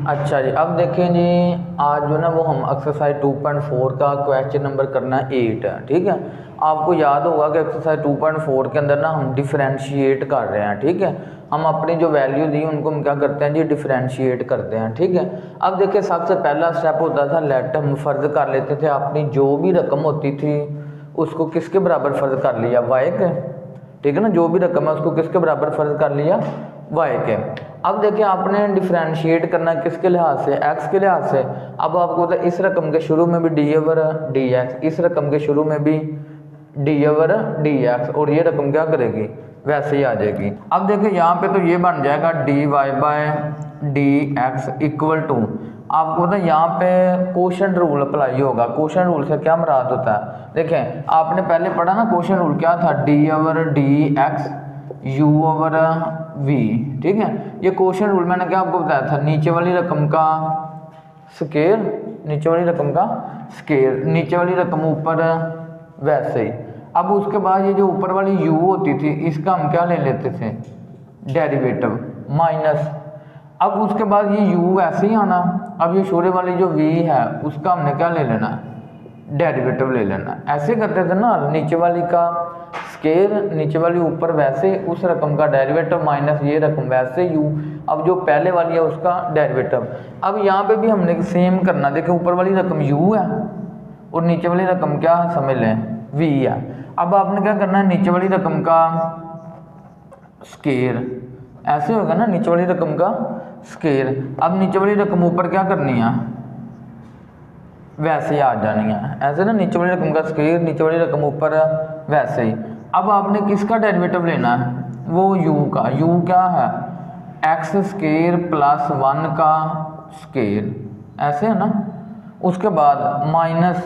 अच्छा जी, अब देखें जी, आज जो ना वो हम एक्सरसाइज 2.4 का क्वेश्चन नंबर करना 8 है। ठीक है, आपको याद होगा कि एक्सरसाइज 2.4 के अंदर ना हम डिफरेंशिएट कर रहे हैं। ठीक है, हम अपनी जो वैल्यू दी उनको हम क्या करते हैं जी, डिफरेंशिएट करते हैं। ठीक है, अब देखिए सबसे पहला स्टेप होता था लेट, हम फ़र्ज कर लेते थे अपनी जो भी रकम होती थी उसको किसके बराबर फ़र्ज कर लिया, वाई के। ठीक है ना, जो भी रकम है उसको किसके बराबर फ़र्ज कर लिया, वाई के। अब देखिए आपने डिफरेंशिएट करना किसके लिहाज से, एक्स के लिहाज से। अब आपको पता है इस रकम के शुरू में भी डी ओवर डी एक्स, इस रकम के शुरू में भी डी ओवर डी एक्स, और ये रकम क्या करेगी, वैसे ही आ जाएगी। अब देखिए यहाँ पे तो ये बन जाएगा D Y by D X equal to, आपको पता है यहाँ पे कोशेंट रूल अप्लाई होगा। कोशेंट रूल से क्या मुराद होता है, देखें आपने पहले पढ़ा ना कोशेंट रूल क्या था, D over D x u over v। ठीक है, ये क्वेश्चन रूल मैंने क्या आपको बताया था, नीचे वाली रकम का स्केयर, नीचे वाली रकम का स्केयर, नीचे वाली रकम ऊपर वैसे ही। अब उसके बाद ये जो ऊपर वाली u होती थी इसका हम क्या ले लेते थे, डेरिवेटिव माइनस। अब उसके बाद ये u वैसे ही आना, अब ये छोटे वाली जो v है उसका हमने क्या ले लेना, डेरिवेटिव ले लेना। ऐसे करते थे ना, नीचे वाली का स्केयर, नीचे वाली ऊपर वैसे, उस रकम का डेरिवेटिव माइनस ये रकम वैसे u, अब जो पहले वाली है उसका डेरिवेटिव। अब यहाँ पे भी हमने सेम करना, देखिए ऊपर वाली रकम u है और नीचे वाली रकम क्या है समझ लें, v है। अब आपने क्या करना है, नीचे वाली रकम का स्केयर, ऐसे होगा ना, नीचे वाली रकम का स्केयर। अब नीचे वाली रकम ऊपर क्या करनी है, वैसे ही आ जानी है, ऐसे ना, नीचे वाली रकम का स्केयर, नीचे वाली रकम ऊपर वैसे ही। अब आपने किसका डेरिवेटिव लेना है, वो u का, u क्या है, एक्स स्केयर प्लस 1 का स्केयर, ऐसे है ना। उसके बाद माइनस,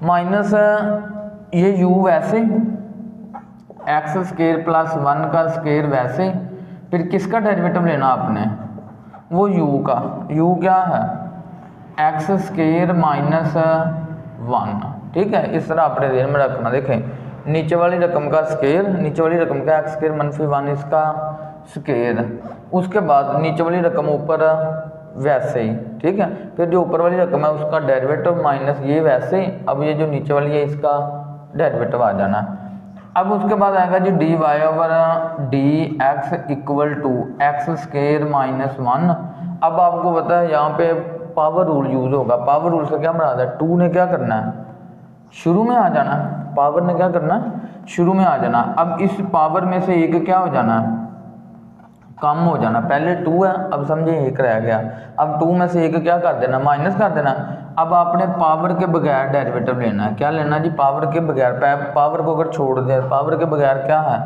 माइनस ये u वैसे, एक्स स्केयर प्लस 1 का स्केयर वैसे, फिर किसका डेरिवेटिव लेना आपने, वो u का, u क्या है, एक्स स्केयर माइनस 1। ठीक है, इस तरह अपने ध्यान में रखना। देखें नीचे वाली रकम का स्केयर, नीचे वाली रकम का एक्स स्केयर मनफी 1 इसका स्केयर, उसके बाद नीचे वाली रकम ऊपर वैसे ही। ठीक है, फिर जो ऊपर वाली रकम है उसका डेरिवेटिव माइनस ये वैसे ही, अब ये जो नीचे वाली है इसका डेरिवेटिव आ जाना। अब उसके बाद आएगा जी D Y over D X equal to X square minus 1। अब आपको पता है यहाँ पे पावर रूल यूज होगा। पावर रूल से क्या मुराद है, 2 ने क्या करना है, शुरू में आ जाना, पावर ने क्या करना, शुरू में आ जाना। अब इस पावर में से एक क्या हो जाना, कम हो जाना। पहले 2 है, अब समझिए 1 रह गया, अब 2 में से एक क्या कर देना, माइनस कर देना। अब आपने पावर के बगैर डेरिवेटिव लेना है, क्या लेना जी, पावर के बगैर। पावर को अगर छोड़ दे, पावर के बगैर क्या है,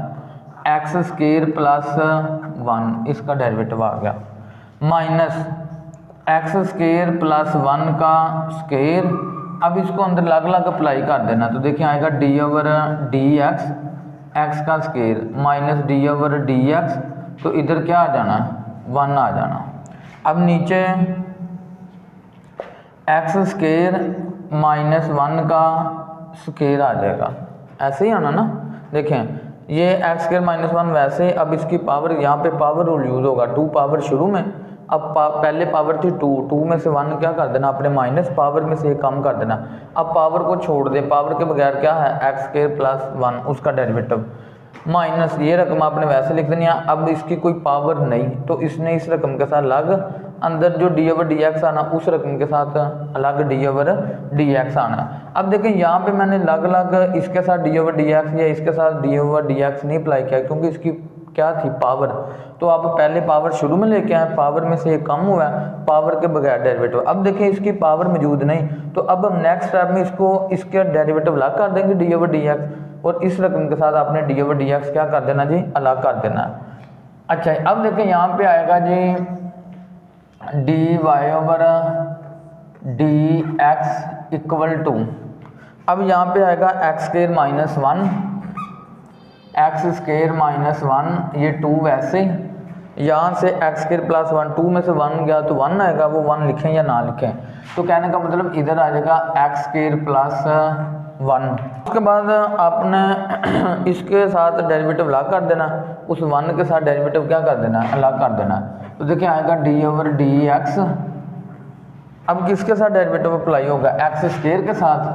एक्स स्केयर प्लस 1 इसका डेरिवेटिव आ गया, माइनस एक्स स्केयर प्लस 1 का स्केयर। अब इसको अंदर अलग अलग अप्लाई कर देना, तो देखिए आएगा d over D x, x का square minus d over D x, तो इधर क्या आ जाना, 1 आ जाना। अब नीचे एक्स स्केयर माइनस 1 का स्केयर आ जाएगा, ऐसे ही आना ना। देखें ये एक्स स्केयर माइनस 1 वैसे, अब इसकी पावर, यहाँ पे पावर रूल यूज होगा, 2 पावर शुरू में। अब पहले पावर थी 2, 2 में से 1 क्या कर देना आपने, माइनस, पावर में से 1 कम कर देना। अब पावर को छोड़ दे, पावर के बगैर क्या है, एक्स स्केयर प्लस 1 उसका डेरिवेटिव, माइनस ये रकम आपने वैसे लिख देनी है। अब इसकी कोई पावर नहीं, तो इसने इस रकम के साथ अलग, अंदर जो डी ओवर डी एक्स आना उस रकम के साथ अलग डी ओवर डी एक्स आना। अब देखें यहाँ पे मैंने अलग अलग इसके साथ डी ओवर डी एक्स या इसके साथ डी ओवर डी एक्स नहीं अप्लाई किया, क्योंकि इसकी क्या थी, पावर। तो आप पहले पावर शुरू में लेके आए, पावर में से एक कम हुआ है, पावर के बगैर डेरिवेटिव। अब देखिए इसकी पावर मौजूद नहीं, तो अब हम नेक्स्ट स्टेप में इसको, इसके डेरिवेटिव अलग कर देंगे डी ओवर डी एक्स, और इस रकम के साथ आपने डी ओवर डी एक्स क्या कर देना जी, अलग कर देना। अच्छा अब देखिए यहाँ पे आएगा जी D Y over D X equal to, अब यहाँ पे आएगा X square minus 1, X square minus 1, ये 2 वैसे, यहाँ से एक्स स्केयर प्लस 1, 2 में से 1 गया तो 1 आएगा, वो 1 लिखें या ना लिखें। तो कहने का मतलब इधर आ जाएगा एक्स स्केयर प्लस 1। उसके बाद आपने इसके साथ डेरिवेटिव अलग कर देना, उस 1 के साथ डेरिवेटिव क्या कर देना, अलग कर देना। तो देखिए आएगा d/dx। अब किसके साथ डेरिवेटिव अप्लाई होगा, एक्स स्क्वायर के साथ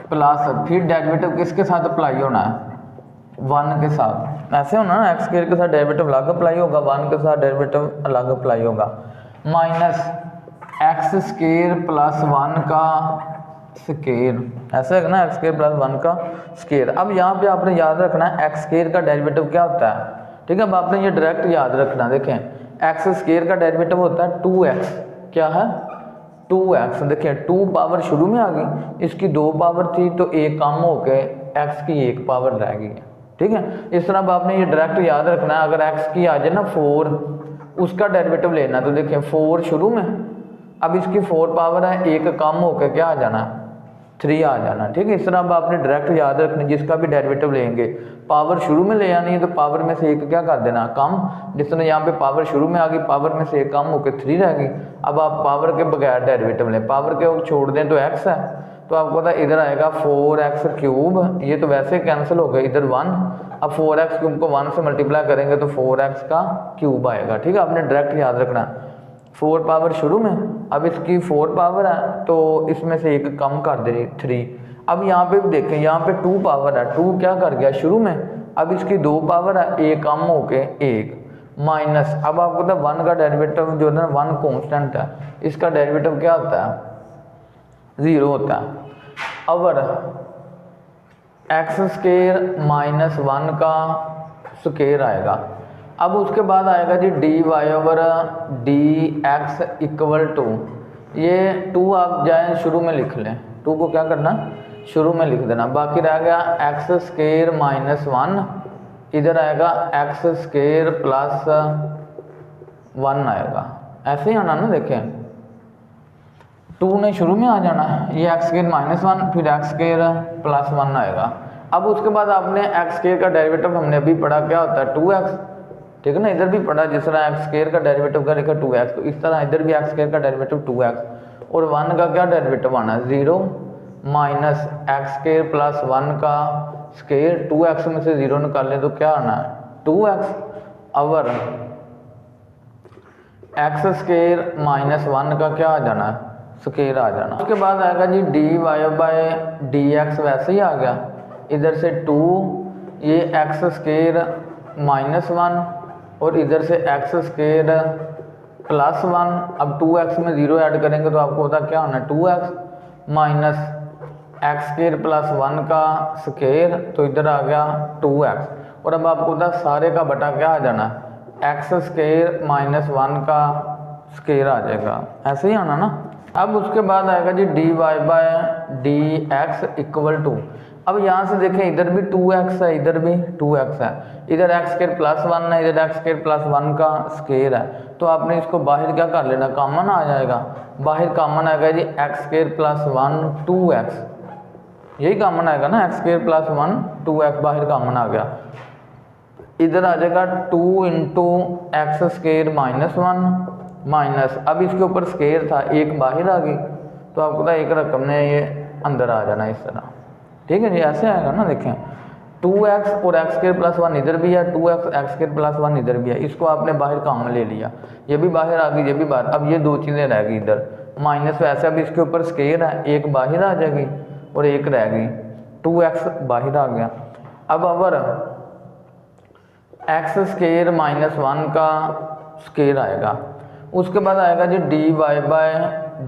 प्लस फिर डेरिवेटिव किसके साथ अप्लाई होना है, 1 के साथ। ऐसे होना ना, एक्स स्क्वायर के साथ डेरिवेटिव अलग अप्लाई होगा, 1 के साथ डेरिवेटिव अलग अप्लाई होगा, माइनस एक्स स्क्वायर प्लस 1 का स्क्वायर। ऐसे है ना, एक्स स्क्वायर प्लस 1 का स्क्वायर। अब यहाँ पे आपने याद रखना है एक्स स्क्वायर का डेरिवेटिव क्या होता है, ठीक है। अब आपने ये डायरेक्ट याद रखना, देखें एक्स स्क्वायर का डेरिवेटिव होता है 2x, क्या है 2x। देखिए 2 पावर शुरू में आ गई, इसकी 2 पावर थी तो एक कम होके x की 1 पावर रह गई है, ठीक है। इस तरह अब आपने ये डायरेक्ट याद रखना है, अगर x की आ जाए ना 4, उसका डेरिवेटिव लेना। तो देखिए 4 शुरू में, अब इसकी 4 पावर है, एक कम होकर क्या आ जाना, 3 आ जाना, ठीक है। इस तरह अब आपने डायरेक्ट याद रखना, जिसका भी डेरिवेटिव लेंगे पावर शुरू में ले आनी है, तो पावर में से एक क्या कर देना, कम। जिस तरह यहाँ पे पावर शुरू में आ गई, पावर में से एक कम होकर 3 रह गई। अब आप पावर के बगैर डेरिवेटिव लें, पावर के छोड़ दें तो x है, तो आपको पता इधर आएगा 4x क्यूब, ये तो वैसे कैंसिल हो गए, इधर 1। अब 4x क्यूब को 1 से मल्टीप्लाई करेंगे तो 4x का क्यूब आएगा, ठीक है। आपने डायरेक्ट याद रखना, 4 पावर शुरू में, अब इसकी 4 पावर है तो इसमें से एक कम कर दे 3। अब यहाँ पे भी देखें, यहाँ पे 2 पावर है, 2 क्या कर गया शुरू में, अब इसकी 2 पावर है, एक कम होके 1 माइनस। अब आपको पता 1 का डेरिवेटिव जो है ना, 1 कांस्टेंट है, इसका डेरिवेटिव क्या होता है, 0 होता है। अगर एक्स स्क्वायर माइनस 1 का स्क्वायर आएगा, अब उसके बाद आएगा जी dy/dx इक्वल टू, ये 2 आप जाए शुरू में लिख लें, 2 को क्या करना शुरू में लिख देना, बाकी रह गया एक्स स्क्वायर माइनस 1, इधर आएगा एक्स स्क्वायर प्लस 1 आएगा। ऐसे ही आना ना, देखें 2 ने शुरू में आ जाना है, ये एक्स स्क्वायर माइनस 1 फिर एक्स स्क्वायर प्लस 1 आएगा। अब उसके बाद आपने एक्स स्क्वायर का डेरिवेटिव हमने अभी पढ़ा क्या होता है 2x, ठीक है ना। इधर भी पढ़ा, जिस तरह एक्स स्क्वायर का डेरिवेटिव क्या लिखा 2x, तो इस तरह इधर भी एक्स स्क्वायर का डेरिवेटिव 2x और 1 का क्या डेरिवेटिव आना है 0 माइनस एक्स स्क्वायर प्लस 1 का स्क्वायर। 2x में से 0 निकाल लें तो क्या आना है 2x। अवर एक्स स्क्वायर माइनस 1 का क्या आ जाना है स्क्वायर आ जाना। उसके बाद आएगा जी dy/dx, वैसे ही आ गया, इधर से 2, ये एक्स स्क्वायर माइनस 1 और इधर से एक्स स्क्वायर प्लस 1। अब 2x में 0 ऐड करेंगे तो आपको पता क्या होना है 2x minus x square plus 1 का स्क्वायर, तो इधर आ गया 2x। और अब आपको पता सारे का बटा क्या आ जाना है एक्स स्क्वायर माइनस 1 का स्क्वायर आ जाएगा, ऐसे ही आना ना। अब उसके बाद आएगा जी dy/dx इक्वल टू, अब यहाँ से देखें इधर भी 2x है, इधर भी 2x है, इधर एक्स स्क्वायर प्लस 1 है, इधर एक्स स्क्वायर प्लस 1 का स्क्वायर है, तो आपने इसको बाहर क्या कर लेना, कॉमन आ जाएगा। बाहर कॉमन आएगा जी एक्स स्क्वायर प्लस 1 2x, यही कॉमन आएगा ना, एक्स स्क्वायर प्लस 1 2x बाहर कॉमन आ गया। इधर आ जाएगा 2 into x square minus 1 minus, अब इसके ऊपर स्क्वायर था, एक बाहर आ गई, तो आपको पता एक रकम ने ये अंदर आ जाना इस तरह, ठीक है जी। ऐसे आएगा ना, देखें 2x और एक्स स्क्वायर प्लस 1 इधर भी है, 2x एक्स स्क्वायर प्लस 1 इधर भी है, इसको आपने बाहर कॉमन ले लिया, ये भी बाहर आ गई, ये भी बाहर। अब ये 2 चीज़ें रह गई इधर माइनस, वैसे अब इसके ऊपर स्क्वायर है, एक बाहर आ जाएगी और एक रह गई, 2x बाहर आ गया। अब अगर एक्स स्क्वायर माइनस 1 का स्क्वायर आएगा, उसके बाद आएगा जी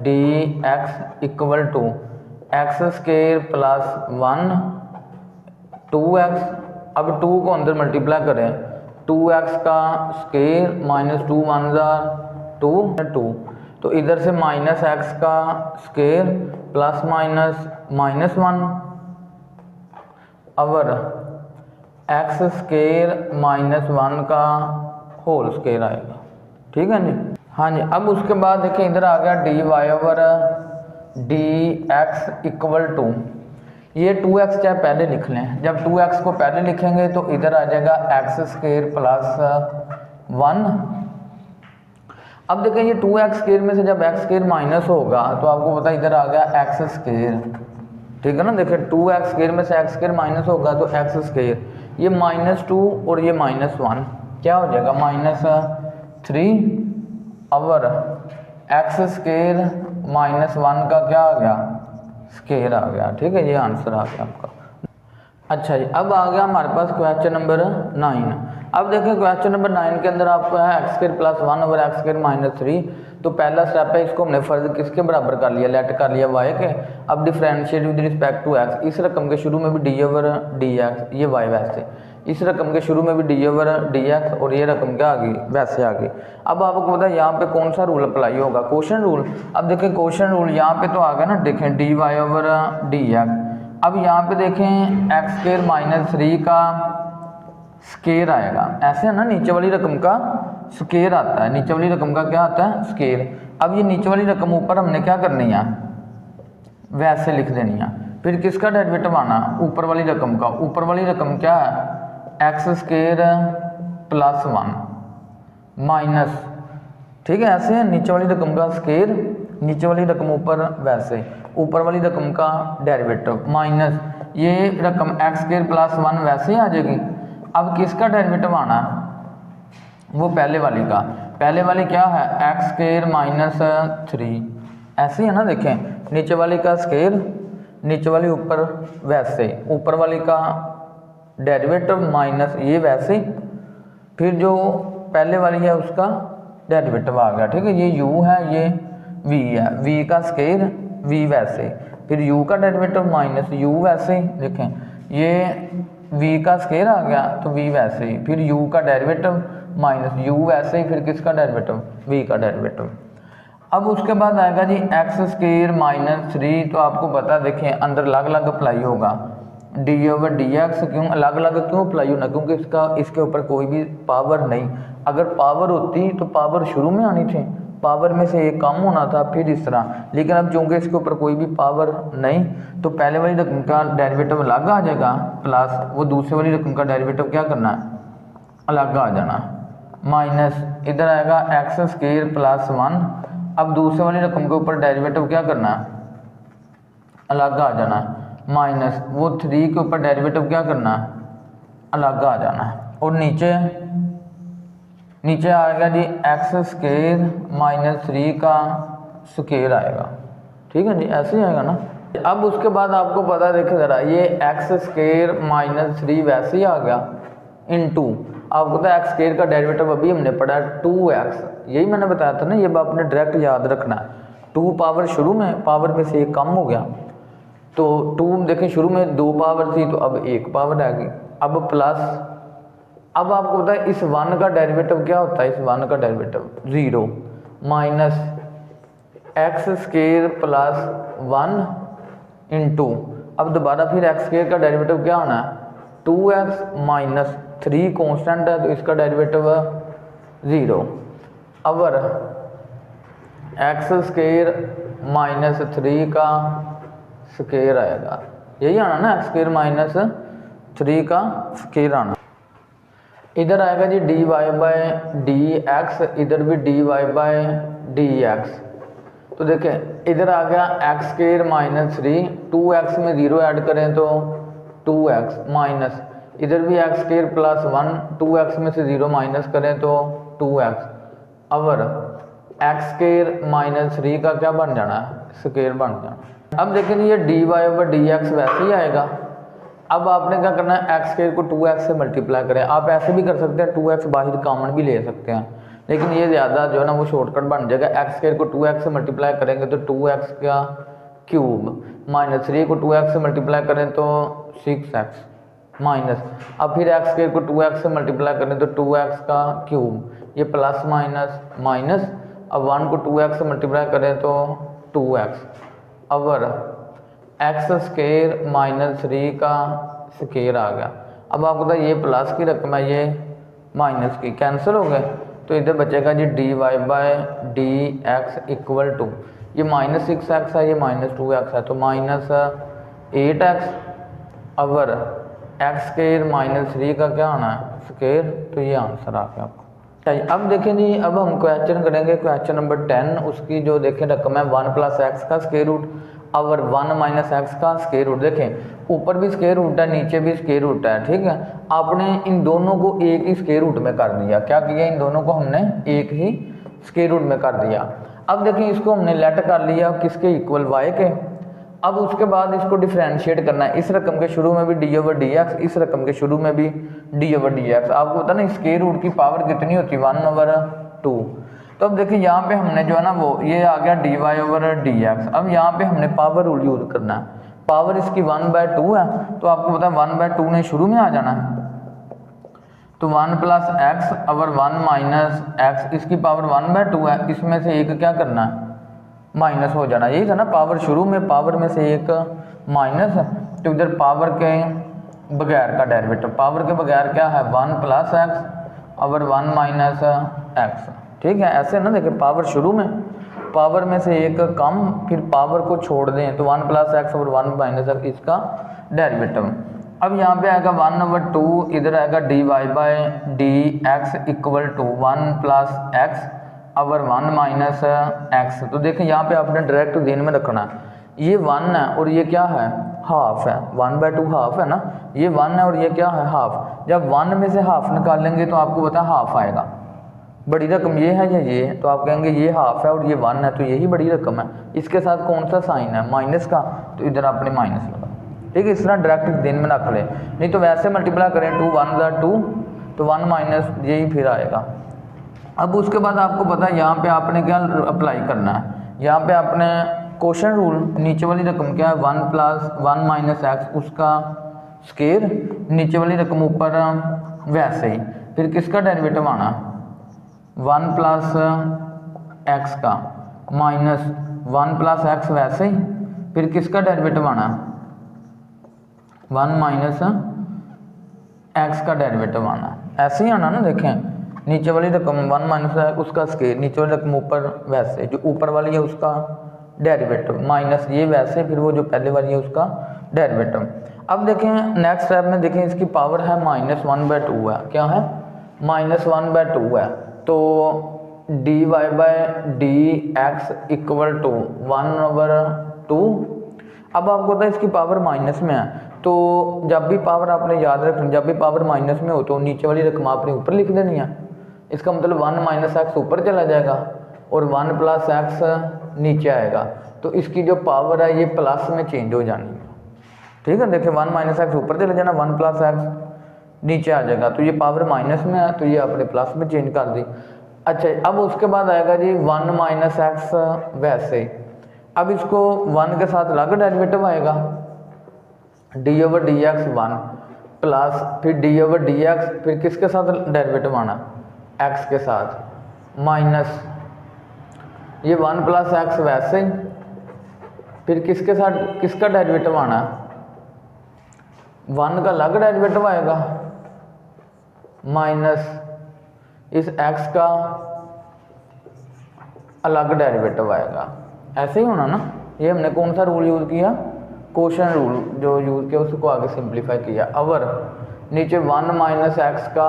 dy/dx equal to X square plus 1 2x। अब 2 को अंदर मल्टीप्लाई करें, 2x का स्क्वायर माइनस 2 1 2, तो इधर से माइनस एक्स का स्क्वायर प्लस माइनस माइनस 1 अवर एक्स स्क्वायर माइनस 1 का होल स्क्वायर आएगा, ठीक है जी। हाँ जी, अब उसके बाद देखिए इधर आ गया dy/dx इक्वल टू, ये 2x चाहे पहले लिख लें, जब 2x को पहले लिखेंगे तो इधर आ जाएगा एक्स स्क्वायर प्लस 1। अब देखें ये 2x स्क्वायर में से जब एक्स स्क्वायर माइनस होगा तो आपको पता इधर आ गया एक्स स्क्वायर, ठीक है ना। देखिए 2x स्क्वायर में से x स्क्वायर माइनस होगा तो x स्क्वायर, ये -2 और ये -1 क्या हो जाएगा -3 और x स्क्वायर -1 का क्या आ गया स्क्वायर आ गया। ठीक है, ये आंसर आ गया आपका। अच्छा जी, अब आ गया हमारे पास क्वेश्चन नंबर 9। अब देखिए क्वेश्चन नंबर 9 के अंदर आपको है x square plus 1 over x square -3। तो पहला स्टेप है, इसको हमने फर्ज किसके बराबर कर लिया, लेट कर लिया y के। अब differentiate with respect to x, इस रकम के शुरू में भी डी ओवर डी एक्स, ये y वैसे, इस रकम के शुरू में भी डी ओवर डी एक्स और ये रकम क्या आ गई वैसे आ गई। अब आपको पता है यहाँ पे कौन सा रूल अप्लाई होगा, क्वेश्चन रूल। अब देखिए क्वेश्चन रूल यहाँ पे तो आ गया ना, देखें D Y over D X. अब यहाँ पे देखें एक्स स्क्वायर -3 का स्क्वायर आएगा, ऐसे है ना, नीचे वाली रकम का स्क्वायर आता है, नीचे वाली रकम का क्या आता है स्क्वायर। अब ये नीचे वाली रकम ऊपर हमने क्या करनी है वैसे लिख देनी है। फिर किसका डेरिवेटिव आना, ऊपर वाली रकम का। ऊपर वाली रकम क्या है एक्स स्क्वायर प्लस 1 माइनस, ठीक है, ऐसे है, नीचे वाली रकम का स्क्वायर, नीचे वाली रकम ऊपर वैसे, ऊपर वाली रकम का डेरिवेटिव माइनस ये रकम एक्स स्क्वायर प्लस 1 वैसे ही आ जाएगी। अब किसका डेरिवेटिव आना है वो पहले वाली का, पहले वाली क्या है एक्स स्क्वायर -3, ऐसे है ना। देखें नीचे वाली का स्क्वायर, नीचे वाली ऊपर वैसे, ऊपर वाली का डेरिवेटिव माइनस ये वैसे, फिर जो पहले वाली है उसका डेरिवेटिव आ गया। ठीक है, ये u है, ये v है, v का स्क्वायर v वैसे, फिर u का डेरिवेटिव माइनस u वैसे। देखें ये v का स्क्वायर आ गया तो v वैसे ही, फिर u का डेरिवेटिव माइनस u वैसे ही, फिर किसका डेरिवेटिव v का डेरिवेटिव। अब उसके बाद आएगा जी एक्स स्क्वायर -3। तो आपको पता, देखें अंदर अलग अलग अप्लाई होगा, डी ओवर डी एक्स। क्यों अलग अलग क्यों अप्लाई होना, क्योंकि इसके ऊपर कोई भी पावर नहीं। अगर पावर होती तो पावर शुरू में आनी थी, पावर में से एक कम होना था, फिर इस तरह। लेकिन अब चूंकि इसके ऊपर कोई भी पावर नहीं, तो पहले वाली रकम का डेरिवेटिव अलग आ जाएगा, प्लस वो दूसरे वाली रकम का डेरिवेटिव क्या करना है अलग आ जाना, माइनस इधर आएगा एक्स स्क्वायर प्लस 1। अब दूसरे वाली रकम के ऊपर डेरिवेटिव क्या करना है अलग आ जाना, माइनस वो 3 के ऊपर डेरिवेटिव क्या करना है अलग आ जाना। और नीचे आएगा जी एक्स स्क्वायर -3 का स्क्वायर आएगा। ठीक है जी, ऐसे ही आएगा ना। अब उसके बाद आपको पता देखे ज़रा, ये एक्स स्क्वायर -3 वैसे ही आ गया इनटू, आपको पता है एक्स स्क्वायर का डेरिवेटिव अभी हमने पढ़ा 2x, यही मैंने बताया था ना, ये आपने डायरेक्ट याद रखना है। 2 पावर शुरू में, पावर में से एक कम हो गया, तो 2 देखें शुरू में 2 पावर थी तो अब 1 पावर आ गई। अब प्लस, अब आपको पता है इस 1 का डेरिवेटिव क्या होता है, इस 1 का derivative 0 minus x square plus 1 into, अब दोबारा फिर एक्स स्क्वायर का डेरिवेटिव क्या होना है 2x माइनस 3 कॉन्स्टेंट है तो इसका डेरिवेटिव 0 अवर एक्स स्क्वायर -3 का स्क्वायर आएगा, यही आना ना, एक्स स्क्वायर -3 का स्क्वायर आना। इधर आएगा जी dy बाय डी एक्स, इधर भी dy बाय डी एक्स। तो देखें इधर आ गया एक्स स्क्वायर -3, 2x में 0 ऐड करें तो 2x माइनस, इधर भी एक्स स्क्वायर प्लस 1, 2x में से 0 माइनस करें तो 2x अवर एक्स स्क्वायर -3 का क्या बन जाना है स्क्वायर बन जाना। अब देखें ये dy ओवर डी एक्स वैसे ही आएगा। अब आपने क्या करना है एक्स स्क्वायर को 2x से मल्टीप्लाई करें, आप ऐसे भी कर सकते हैं 2x बाहर कॉमन भी ले सकते हैं, लेकिन ये ज़्यादा जो है ना वो शॉर्टकट बन जाएगा। एक्स स्क्वायर को 2x से मल्टीप्लाई करेंगे तो 2x का क्यूब, -3 को 2x से मल्टीप्लाई करें तो 6x माइनस, अब फिर एक्स स्क्वायर को 2x से मल्टीप्लाई करें तो 2x का क्यूब, ये प्लस माइनस माइनस, अब 1 को 2x से मल्टीप्लाई करें तो 2x अवर एक्स स्क्वायर -3 का स्क्वायर आ गया। अब आपको पता है ये प्लस की रकम है, ये माइनस की, कैंसिल हो गए, तो इधर बचेगा जी dy by D X equal to, ये -6x है, ये -2x है, तो -8x अवर एक्स स्क्वायर -3 का क्या आना है स्क्वायर, तो ये आंसर आ गया आपको। चाहिए अब देखें जी, अब हम क्वेश्चन करेंगे क्वेश्चन नंबर 10, उसकी जो देखें रकम है 1 + x का स्क्वायर रूट। और 1 माइनस एक्स का स्क्वायर रूट। देखें ऊपर भी स्क्वायर रूट है, नीचे भी स्क्वायर रूट है, ठीक है। आपने इन दोनों को एक ही स्क्वायर रूट में कर दिया। क्या किया, इन दोनों को हमने एक ही स्क्वायर रूट में कर दिया। अब देखिए इसको हमने लेट कर लिया किसके इक्वल y के। अब उसके बाद इसको डिफरेंशिएट करना है। इस रकम के शुरू में भी डी ओवर डी एक्स, इस रकम के शुरू में भी डी ओवर डी एक्स। आपको पता ना स्क्वायर रूट की पावर कितनी होती है, 1/2। तो अब देखिए यहाँ पे हमने जो है ना वो ये आ गया dy ओवर डी एक्स। अब यहाँ पे हमने पावर रूल यूज करना है। पावर इसकी 1/2 है, तो आपको पता है 1/2 ने शुरू में आ जाना है। तो 1 plus X over 1 minus x, इसकी पावर 1/2 है। इसमें से एक क्या करना है, माइनस हो जाना। यही था ना, पावर शुरू में, पावर में से एक माइनस। तो इधर पावर के बगैर का डेरिवेटिव, पावर के बगैर क्या है, 1 plus X over 1 minus x, ठीक है। ऐसे ना देखिए पावर शुरू में, पावर में से एक कम, फिर पावर को छोड़ दें तो 1 plus X over 1 minus X इसका डेरिवेटिव। अब यहाँ पे आएगा 1/2, इधर आएगा dy by D X equal to 1 plus X over 1 minus X. तो देखिए यहाँ पे आपने डायरेक्ट ध्यान में रखना है, ये 1 है और ये क्या है, हाफ है। 1/2 हाफ है ना, ये 1 है और ये क्या है, हाफ। जब 1 में से हाफ निकालेंगे तो आपको पता हाफ आएगा। बड़ी रकम ये है या ये, तो आप कहेंगे ये हाफ है और ये 1 है, तो यही बड़ी रकम है। इसके साथ कौन सा साइन है, माइनस का, तो इधर आपने माइनस लगा, ठीक है। इस तरह डायरेक्ट दिन में रख ले, नहीं तो वैसे मल्टीप्लाई करें 2 1 2, तो 1 माइनस यही फिर आएगा। अब उसके बाद आपको पता है यहाँ पे आपने क्या अप्लाई करना है, यहाँ पे आपने क्वोशंट रूल, नीचे वाली रकम क्या है 1 प्लस 1 माइनस एक्स, उसका स्क्वायर, नीचे वाली रकम ऊपर वैसे ही। फिर किसका डेरिवेटिव आना, 1 प्लस एक्स का माइनस 1 प्लस एक्स वैसे ही, फिर किसका डेरिवेटिव आना, 1 माइनस एक्स का डेरिवेटिव आना, ऐसे ही आना ना। देखें नीचे वाली रकम 1 माइनस है उसका स्क्वायर, नीचे वाली रकम ऊपर वैसे, जो ऊपर वाली है उसका डेरिवेटिव, माइनस ये वैसे, फिर वो जो पहले वाली है उसका डेरिवेटिव। अब देखें नेक्स्ट स्टेप में, देखें इसकी पावर है -1/2 है, क्या है, -1/2 है। तो dy by D X equal to 1/2। अब आपको पता है इसकी पावर माइनस में है, तो जब भी पावर आपने याद रखनी, जब भी पावर माइनस में हो तो नीचे वाली रकम आपने ऊपर लिख देनी है। इसका मतलब 1 माइनस एक्स ऊपर चला जाएगा और 1 प्लस एक्स नीचे आएगा, तो इसकी जो पावर है ये प्लस में चेंज हो जानी है, ठीक है। देखिए 1 माइनस एक्स ऊपर चले जाना, 1 प्लस एक्स नीचे आ जाएगा, तो ये पावर माइनस में है तो ये आपने प्लस में चेंज कर दी। अच्छा, अब उसके बाद आएगा जी 1 माइनस एक्स वैसे। अब इसको 1 के साथ अलग डेरिवेटिव आएगा, d over D x 1 plus फिर डी ओवर डी एक्स, फिर किसके साथ डेरिवेटिव आना, एक्स के साथ माइनस ये 1 प्लस एक्स वैसे, फिर किसके साथ किसका डेरिवेटिव आना, 1 का अलग डेरिवेटिव आएगा माइनस इस x का अलग डेरिवेटिव आएगा। ऐसे ही होना ना, ये हमने कौन सा रूल यूज़ किया, क्वोशंट रूल जो यूज़ किया उसको आगे सिंप्लीफाई किया। अवर नीचे 1 माइनस एक्स का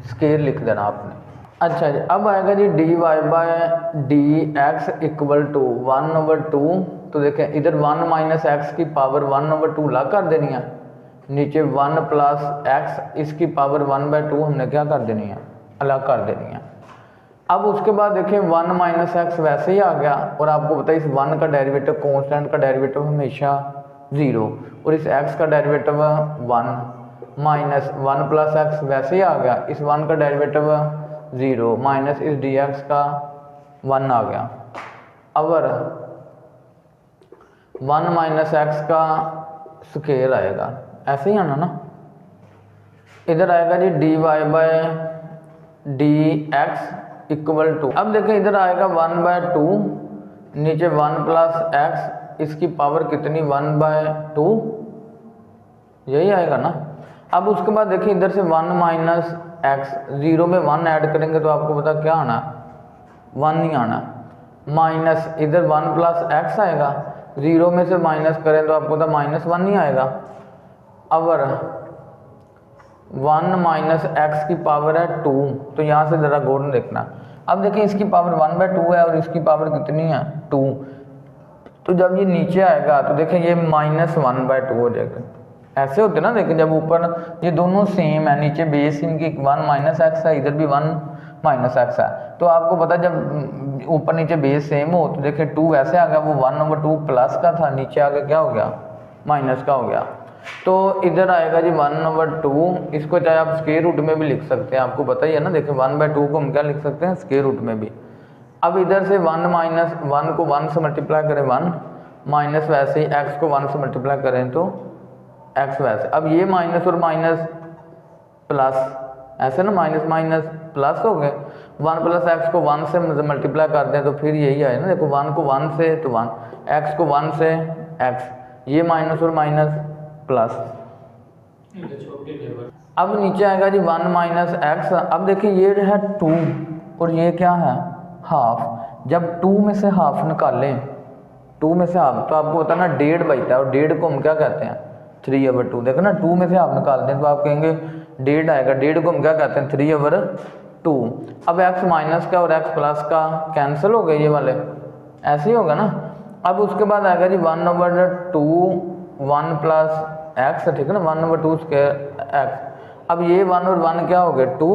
स्क्वायर लिख देना आपने। अच्छा जी, अब आएगा जी dy by D X equal to 1/2। तो देखें इधर 1 माइनस एक्स की पावर 1/2 ला कर देनी है, नीचे 1 प्लस एक्स इसकी पावर 1/2 हमने क्या कर देनी है, अलग कर देनी है। अब उसके बाद देखिए 1 माइनस एक्स वैसे ही आ गया, और आपको पता है इस 1 का डेरिवेटिव, कांस्टेंट का डेरिवेटिव हमेशा 0, और इस x का डेरिवेटिव 1 माइनस 1 प्लस एक्स वैसे ही आ गया, इस 1 का डेरिवेटिव 0 माइनस इस dx का 1 आ गया। अगर 1 माइनस एक्स का स्क्वायर आएगा, ऐसे ही आना ना। इधर आएगा जी dy by D X equal to, अब देखें इधर आएगा 1/2, नीचे 1 प्लस एक्स, इसकी पावर कितनी 1/2, यही आएगा ना। अब उसके बाद देखिए इधर से 1 माइनस एक्स, 0 में 1 ऐड करेंगे तो आपको पता क्या आना, 1 नहीं आना, माइनस इधर 1 प्लस एक्स आएगा, 0 में से माइनस करें तो आपको पता -1 नहीं आएगा। अगर 1 माइनस एक्स की पावर है 2, तो यहाँ से ज़रा गौर देखना। अब देखिए इसकी पावर 1/2 है और इसकी पावर कितनी है 2, तो जब ये नीचे आएगा तो देखें ये -1/2 हो जाएगा। ऐसे होते ना, देखें जब ऊपर ये दोनों सेम है, नीचे बेस इनकी 1 -x है, इधर भी 1 -x है, तो आपको पता जब ऊपर नीचे बेस सेम हो तो देखें 2 ऐसे आ गया, वो 1/2 प्लस का था, नीचे आगे क्या हो गया, माइनस का हो गया। तो इधर आएगा जी 1/2, इसको चाहे आप स्क्वायर रूट में भी लिख सकते हैं, आपको पता ही है ना। देखिए 1/2 को हम क्या लिख सकते हैं, स्क्वायर रूट में भी। अब इधर से 1 को 1 से मल्टीप्लाई करें 1, माइनस वैसे ही x को 1 से मल्टीप्लाई करें तो x वैसे। अब ये माइनस और माइनस प्लस, ऐसे ना माइनस माइनस प्लस हो गए। 1 + x को 1 से मल्टीप्लाई कर दें तो फिर यही आए ना, देखो 1 को 1 से तो 1, x को 1 से x, ये माइनस और माइनस प्लस। अब नीचे आएगा जी 1 - x। अब देखिए ये है 2 और ये क्या है, हाफ। जब 2 में से हाफ निकालें, 2 में से हाफ, तो आपको पता ना 1.5 बचता है, और 1.5 को हम क्या कहते हैं, 3/2। देखो ना 2 में से हाफ निकालते हैं तो आप कहेंगे 1.5 आएगा, 1.5 को हम क्या कहते हैं, 3/2। अब x माइनस का और x प्लस का कैंसिल हो गए, ये वाले ऐसे ही होगा ना। अब उसके बाद आएगा जी 1/2 1 + x, ठीक है ना, 1/2 स्क्वायर x। अब ये 1 और 1 क्या हो गए, 2,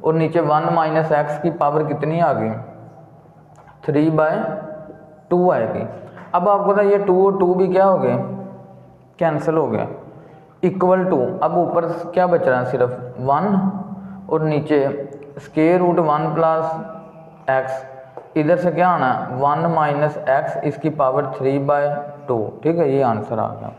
और नीचे 1 - x की पावर कितनी आ गई, 3/2 आएगी। अब आपको पता ये 2 और 2 भी क्या हो गए, कैंसिल हो गया, इक्वल टू। अब ऊपर क्या बच रहा है, सिर्फ 1, और नीचे स्क्वायर रूट 1 + x, इधर से क्या आना है 1 - x, इसकी पावर 3/2, ठीक है, ये आंसर आ गया।